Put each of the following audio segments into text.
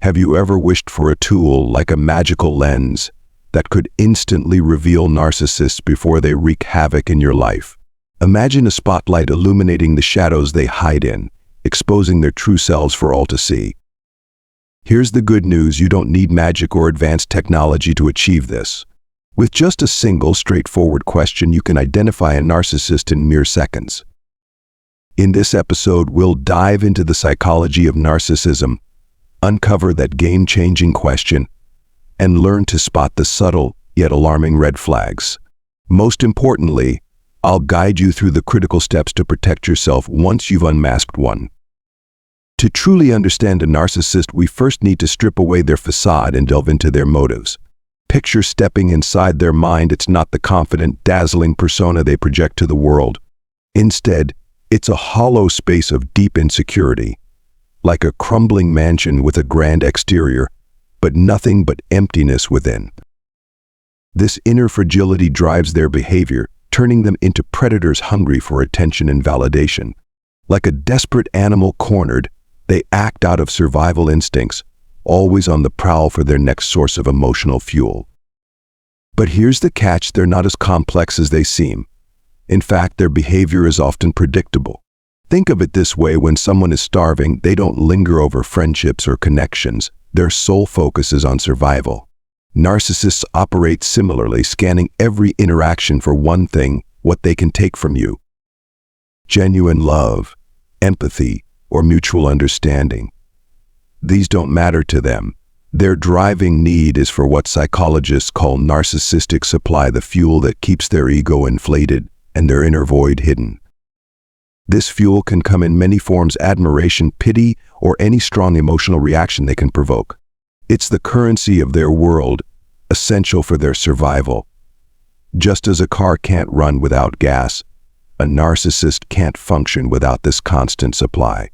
Have you ever wished for a tool like a magical lens that could instantly reveal narcissists before they wreak havoc in your life? Imagine a spotlight illuminating the shadows they hide in, exposing their true selves for all to see. Here's the good news: you don't need magic or advanced technology to achieve this. With just a single, straightforward question, you can identify a narcissist in mere seconds. In this episode, we'll dive into the psychology of narcissism, uncover that game-changing question, and learn to spot the subtle yet alarming red flags. Most importantly, I'll guide you through the critical steps to protect yourself once you've unmasked one. To truly understand a narcissist, we first need to strip away their facade and delve into their motives. Picture stepping inside their mind. It's not the confident, dazzling persona they project to the world. Instead, it's a hollow space of deep insecurity, like a crumbling mansion with a grand exterior, but nothing but emptiness within. This inner fragility drives their behavior, turning them into predators hungry for attention and validation. Like a desperate animal cornered, they act out of survival instincts, always on the prowl for their next source of emotional fuel. But here's the catch: they're not as complex as they seem. In fact, their behavior is often predictable. Think of it this way: when someone is starving, they don't linger over friendships or connections. Their sole focus is on survival. Narcissists operate similarly, scanning every interaction for one thing: what they can take from you. Genuine love, empathy, or mutual understanding. These don't matter to them. Their driving need is for what psychologists call narcissistic supply, the fuel that keeps their ego inflated and their inner void hidden. This fuel can come in many forms: admiration, pity, or any strong emotional reaction they can provoke. It's the currency of their world, essential for their survival. Just as a car can't run without gas, a narcissist can't function without this constant supply.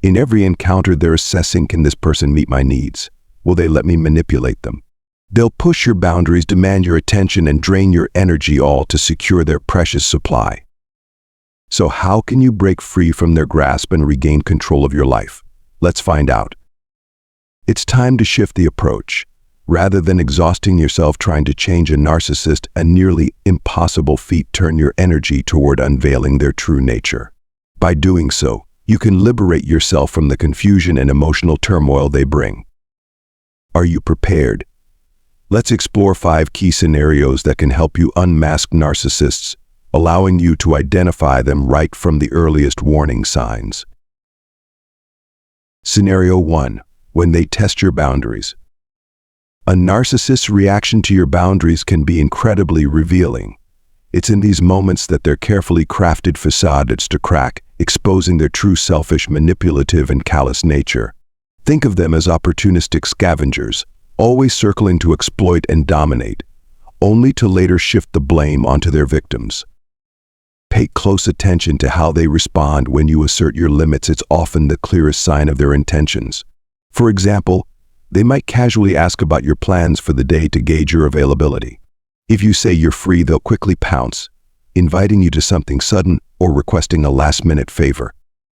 In every encounter, they're assessing: can this person meet my needs? Will they let me manipulate them? They'll push your boundaries, demand your attention, and drain your energy, all to secure their precious supply. So how can you break free from their grasp and regain control of your life? Let's find out. It's time to shift the approach. Rather than exhausting yourself trying to change a narcissist, a nearly impossible feat, turn your energy toward unveiling their true nature. By doing so, you can liberate yourself from the confusion and emotional turmoil they bring. Are you prepared? Let's explore 5 key scenarios that can help you unmask narcissists, allowing you to identify them right from the earliest warning signs. Scenario 1. When they test your boundaries. A narcissist's reaction to your boundaries can be incredibly revealing. It's in these moments that their carefully crafted facade starts to crack, exposing their true selfish, manipulative, and callous nature. Think of them as opportunistic scavengers, always circling to exploit and dominate, only to later shift the blame onto their victims. Pay close attention to how they respond when you assert your limits. It's often the clearest sign of their intentions. For example, they might casually ask about your plans for the day to gauge your availability. If you say you're free, they'll quickly pounce, inviting you to something sudden or requesting a last-minute favor.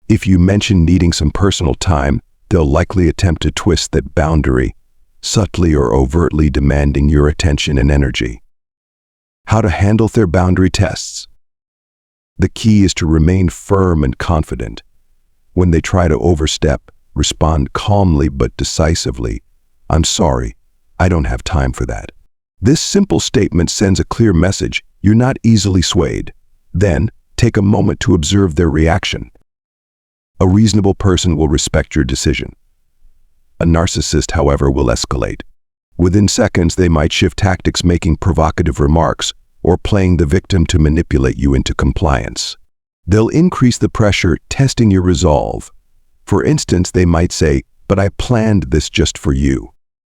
If you mention needing some personal time, they'll likely attempt to twist that boundary, subtly or overtly demanding your attention and energy. How to handle their boundary tests. The key is to remain firm and confident. When they try to overstep, respond calmly but decisively. "I'm sorry, I don't have time for that." This simple statement sends a clear message: you're not easily swayed. Then, take a moment to observe their reaction. A reasonable person will respect your decision. A narcissist, however, will escalate. Within seconds, they might shift tactics, making provocative remarks or playing the victim to manipulate you into compliance. They'll increase the pressure, testing your resolve. For instance, they might say, "But I planned this just for you.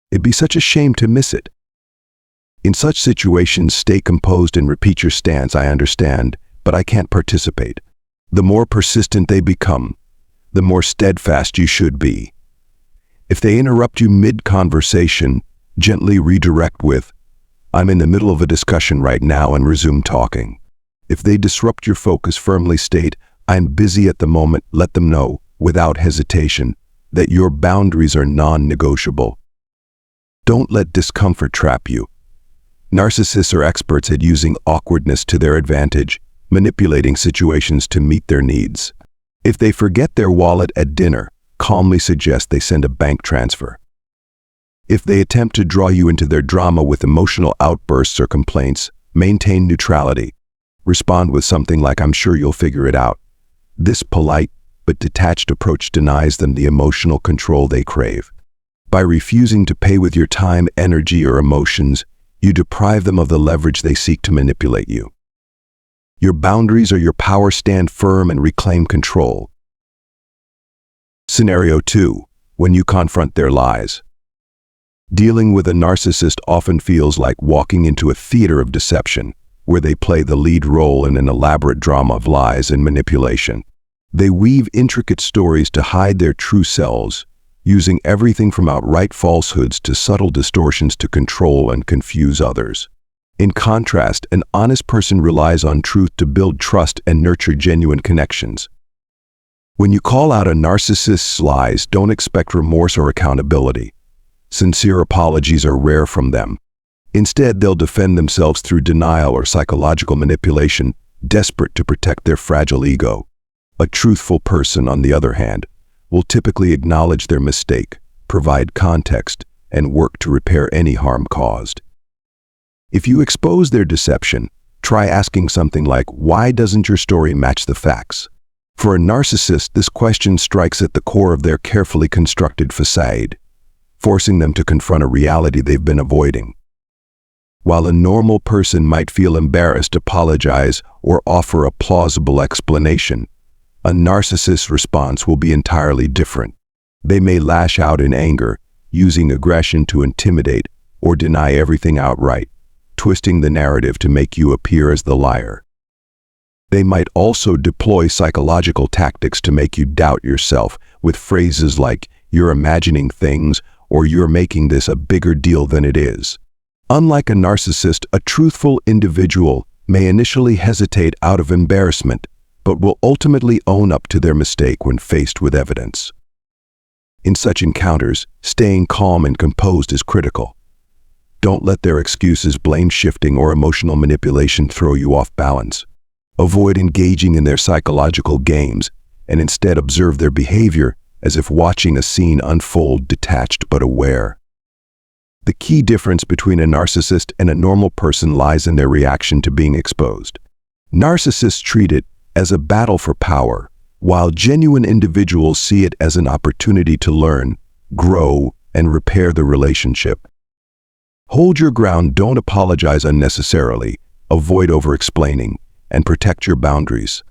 It'd be such a shame to miss it." In such situations, stay composed and repeat your stance: "I understand, but I can't participate." The more persistent they become, the more steadfast you should be. If they interrupt you mid-conversation, gently redirect with, "I'm in the middle of a discussion right now," and resume talking. If they disrupt your focus, firmly state, "I'm busy at the moment." Let them know, without hesitation, that your boundaries are non-negotiable. Don't let discomfort trap you. Narcissists are experts at using awkwardness to their advantage, manipulating situations to meet their needs. If they forget their wallet at dinner, calmly suggest they send a bank transfer. If they attempt to draw you into their drama with emotional outbursts or complaints, maintain neutrality. Respond with something like, "I'm sure you'll figure it out." This polite but detached approach denies them the emotional control they crave. By refusing to pay with your time, energy, or emotions, you deprive them of the leverage they seek to manipulate you. Your boundaries are your power. Stand firm and reclaim control. Scenario 2. When you confront their lies. Dealing with a narcissist often feels like walking into a theater of deception, where they play the lead role in an elaborate drama of lies and manipulation. They weave intricate stories to hide their true selves, using everything from outright falsehoods to subtle distortions to control and confuse others. In contrast, an honest person relies on truth to build trust and nurture genuine connections. When you call out a narcissist's lies, don't expect remorse or accountability. Sincere apologies are rare from them. Instead, they'll defend themselves through denial or psychological manipulation, desperate to protect their fragile ego. A truthful person, on the other hand, will typically acknowledge their mistake, provide context, and work to repair any harm caused. If you expose their deception, try asking something like, "Why doesn't your story match the facts?" For a narcissist, this question strikes at the core of their carefully constructed facade, forcing them to confront a reality they've been avoiding. While a normal person might feel embarrassed, apologize, or offer a plausible explanation, a narcissist's response will be entirely different. They may lash out in anger, using aggression to intimidate, or deny everything outright, twisting the narrative to make you appear as the liar. They might also deploy psychological tactics to make you doubt yourself, with phrases like, "You're imagining things," or "You're making this a bigger deal than it is." Unlike a narcissist, a truthful individual may initially hesitate out of embarrassment, but will ultimately own up to their mistake when faced with evidence. In such encounters, staying calm and composed is critical. Don't let their excuses, blame shifting, or emotional manipulation throw you off balance. Avoid engaging in their psychological games, and instead observe their behavior as if watching a scene unfold, detached but aware. The key difference between a narcissist and a normal person lies in their reaction to being exposed. Narcissists treat it as a battle for power, while genuine individuals see it as an opportunity to learn, grow, and repair the relationship. Hold your ground, don't apologize unnecessarily, avoid over-explaining, and protect your boundaries.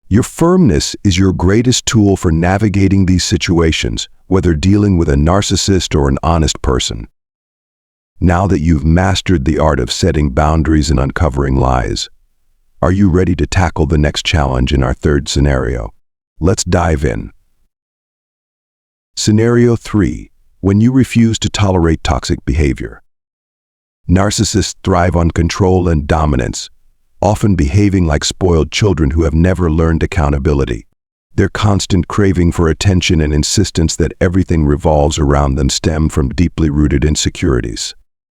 Your firmness is your greatest tool for navigating these situations, whether dealing with a narcissist or an honest person. Now that you've mastered the art of setting boundaries and uncovering lies, are you ready to tackle the next challenge in our third scenario? Let's dive in. Scenario 3. When you refuse to tolerate toxic behavior. Narcissists thrive on control and dominance, often behaving like spoiled children who have never learned accountability. Their constant craving for attention and insistence that everything revolves around them stem from deeply rooted insecurities.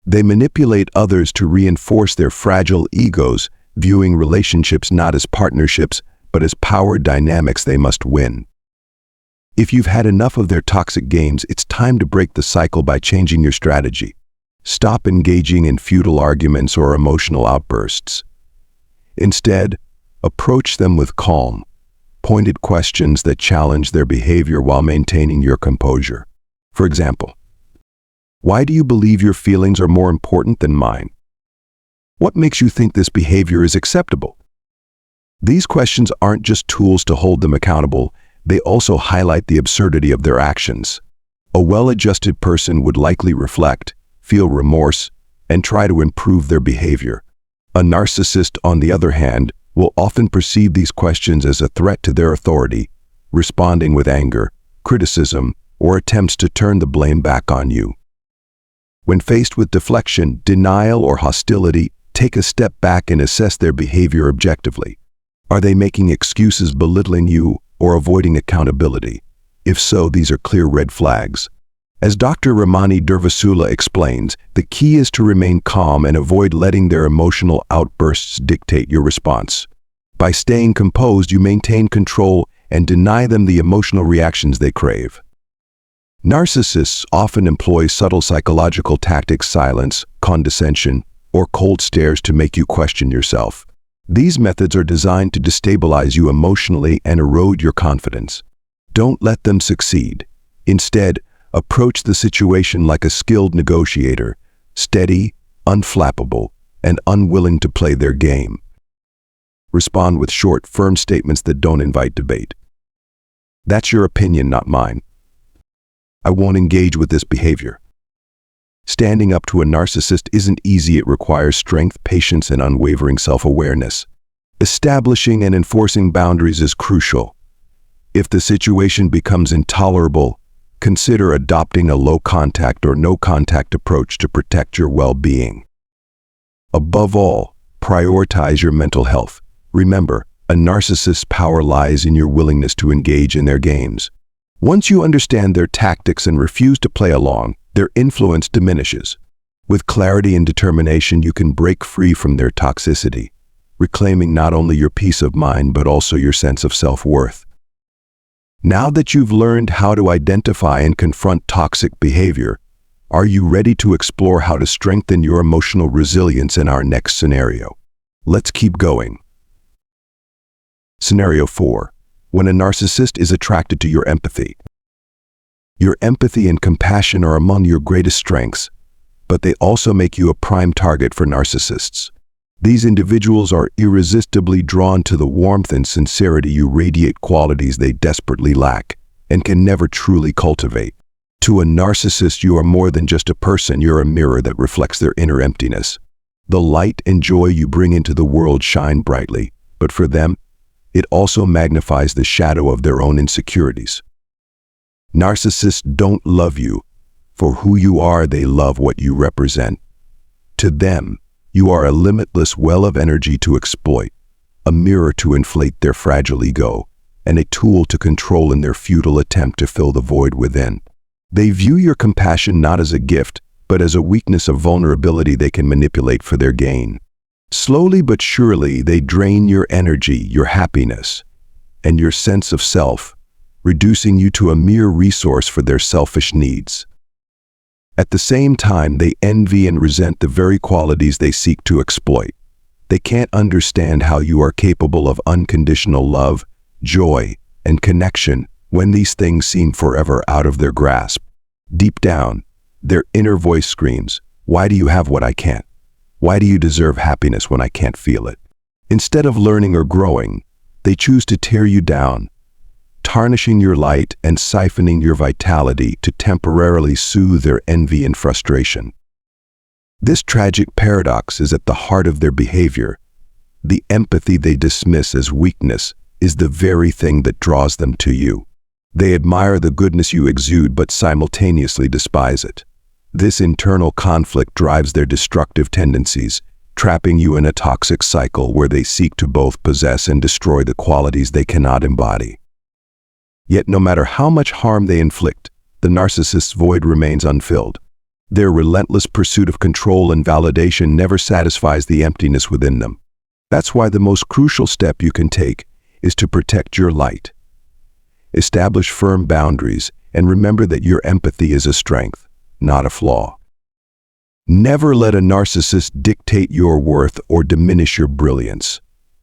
They manipulate others to reinforce their fragile egos, viewing relationships not as partnerships, but as power dynamics they must win. If you've had enough of their toxic games, it's time to break the cycle by changing your strategy. Stop engaging in futile arguments or emotional outbursts. Instead, approach them with calm, pointed questions that challenge their behavior while maintaining your composure. For example, why do you believe your feelings are more important than mine? What makes you think this behavior is acceptable? These questions aren't just tools to hold them accountable, they also highlight the absurdity of their actions. A well-adjusted person would likely reflect, feel remorse, and try to improve their behavior. A narcissist, on the other hand, will often perceive these questions as a threat to their authority, responding with anger, criticism, or attempts to turn the blame back on you. When faced with deflection, denial, or hostility, take a step back and assess their behavior objectively. Are they making excuses, belittling you, or avoiding accountability? If so, these are clear red flags. As Dr. Ramani Durvasula explains, the key is to remain calm and avoid letting their emotional outbursts dictate your response. By staying composed, you maintain control and deny them the emotional reactions they crave. Narcissists often employ subtle psychological tactics, silence, condescension, or cold stares to make you question yourself. These methods are designed to destabilize you emotionally and erode your confidence. Don't let them succeed. Instead, approach the situation like a skilled negotiator, steady, unflappable, and unwilling to play their game. Respond with short, firm statements that don't invite debate. That's your opinion, not mine. I won't engage with this behavior. Standing up to a narcissist isn't easy. It requires strength, patience, and unwavering self-awareness. Establishing and enforcing boundaries is crucial. If the situation becomes intolerable, consider adopting a low-contact or no-contact approach to protect your well-being. Above all, prioritize your mental health. Remember, a narcissist's power lies in your willingness to engage in their games. Once you understand their tactics and refuse to play along, their influence diminishes. With clarity and determination, you can break free from their toxicity, reclaiming not only your peace of mind but also your sense of self-worth. Now that you've learned how to identify and confront toxic behavior, are you ready to explore how to strengthen your emotional resilience in our next scenario? Let's keep going. Scenario 4. When a narcissist is attracted to your empathy. Your empathy and compassion are among your greatest strengths, but they also make you a prime target for narcissists. These individuals are irresistibly drawn to the warmth and sincerity you radiate, qualities they desperately lack and can never truly cultivate. To a narcissist, you are more than just a person. You're a mirror that reflects their inner emptiness. The light and joy you bring into the world shine brightly, but for them, it also magnifies the shadow of their own insecurities. Narcissists don't love you for who you are, they love what you represent. To them, you are a limitless well of energy to exploit, a mirror to inflate their fragile ego, and a tool to control in their futile attempt to fill the void within. They view your compassion not as a gift, but as a weakness of vulnerability they can manipulate for their gain. Slowly but surely, they drain your energy, your happiness, and your sense of self, reducing you to a mere resource for their selfish needs. At the same time, they envy and resent the very qualities they seek to exploit. They can't understand how you are capable of unconditional love, joy, and connection when these things seem forever out of their grasp. Deep down, their inner voice screams, "Why do you have what I can't? Why do you deserve happiness when I can't feel it?" Instead of learning or growing, they choose to tear you down, tarnishing your light and siphoning your vitality to temporarily soothe their envy and frustration. This tragic paradox is at the heart of their behavior. The empathy they dismiss as weakness is the very thing that draws them to you. They admire the goodness you exude but simultaneously despise it. This internal conflict drives their destructive tendencies, trapping you in a toxic cycle where they seek to both possess and destroy the qualities they cannot embody. Yet no matter how much harm they inflict, the narcissist's void remains unfilled. Their relentless pursuit of control and validation never satisfies the emptiness within them. That's why the most crucial step you can take is to protect your light. Establish firm boundaries and remember that your empathy is a strength, not a flaw. Never let a narcissist dictate your worth or diminish your brilliance.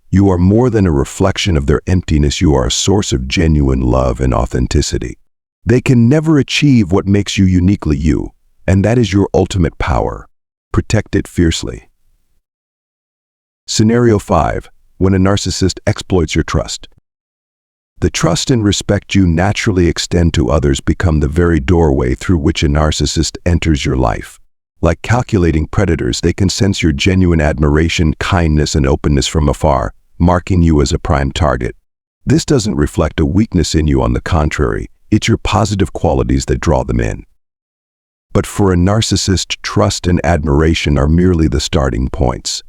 You are more than a reflection of their emptiness. You are a source of genuine love and authenticity. They can never achieve what makes you uniquely you, and that is your ultimate power. Protect it fiercely. Scenario 5. When a narcissist exploits your trust. The trust and respect you naturally extend to others become the very doorway through which a narcissist enters your life. Like calculating predators, they can sense your genuine admiration, kindness, and openness from afar, marking you as a prime target. This doesn't reflect a weakness in you. On the contrary, it's your positive qualities that draw them in. But for a narcissist, trust and admiration are merely the starting points.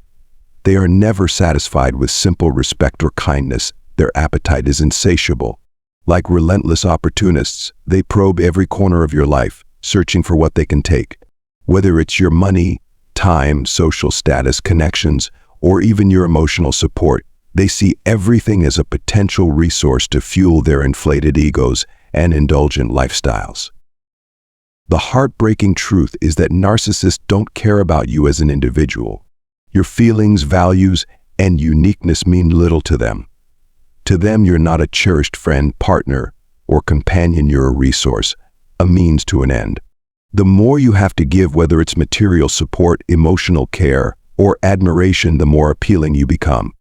They are never satisfied with simple respect or kindness. Their appetite is insatiable. Like relentless opportunists, they probe every corner of your life, searching for what they can take. Whether it's your money, time, social status, connections, or even your emotional support, they see everything as a potential resource to fuel their inflated egos and indulgent lifestyles. The heartbreaking truth is that narcissists don't care about you as an individual. Your feelings, values, and uniqueness mean little to them. To them, you're not a cherished friend, partner, or companion. You're a resource, a means to an end. The more you have to give, whether it's material support, emotional care, or admiration, the more appealing you become.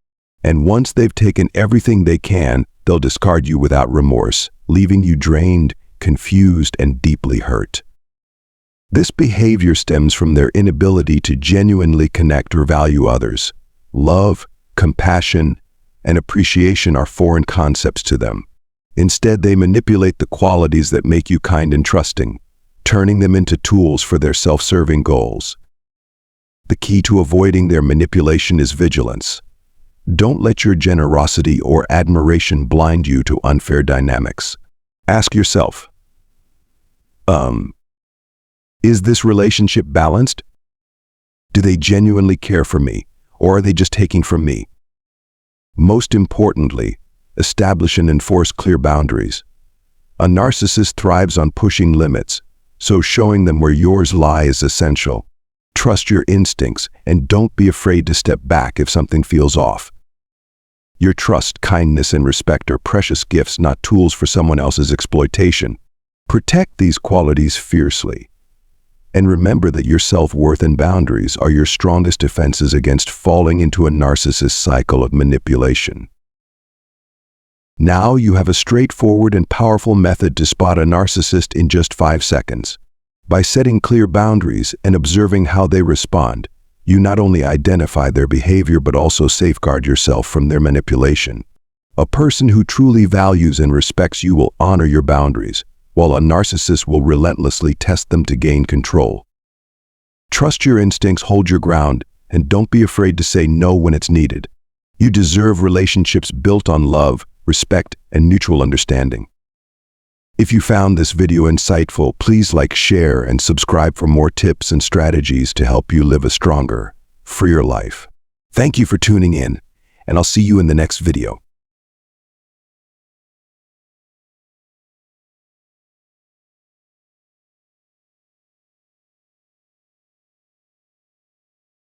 And once they've taken everything they can, they'll discard you without remorse, leaving you drained, confused, and deeply hurt. This behavior stems from their inability to genuinely connect or value others. Love, compassion, and appreciation are foreign concepts to them. Instead, they manipulate the qualities that make you kind and trusting, turning them into tools for their self-serving goals. The key to avoiding their manipulation is vigilance. Don't let your generosity or admiration blind you to unfair dynamics. Ask yourself, is this relationship balanced? Do they genuinely care for me, or are they just taking from me? Most importantly, establish and enforce clear boundaries. A narcissist thrives on pushing limits, so showing them where yours lie is essential. Trust your instincts and don't be afraid to step back if something feels off. Your trust, kindness, and respect are precious gifts, not tools for someone else's exploitation. Protect these qualities fiercely. And remember that your self-worth and boundaries are your strongest defenses against falling into a narcissist cycle of manipulation. Now you have a straightforward and powerful method to spot a narcissist in just 5 seconds. By setting clear boundaries and observing how they respond, you not only identify their behavior but also safeguard yourself from their manipulation. A person who truly values and respects you will honor your boundaries, while a narcissist will relentlessly test them to gain control. Trust your instincts, hold your ground, and don't be afraid to say no when it's needed. You deserve relationships built on love, respect, and mutual understanding. If you found this video insightful, please like, share, and subscribe for more tips and strategies to help you live a stronger, freer life. Thank you for tuning in, and I'll see you in the next video.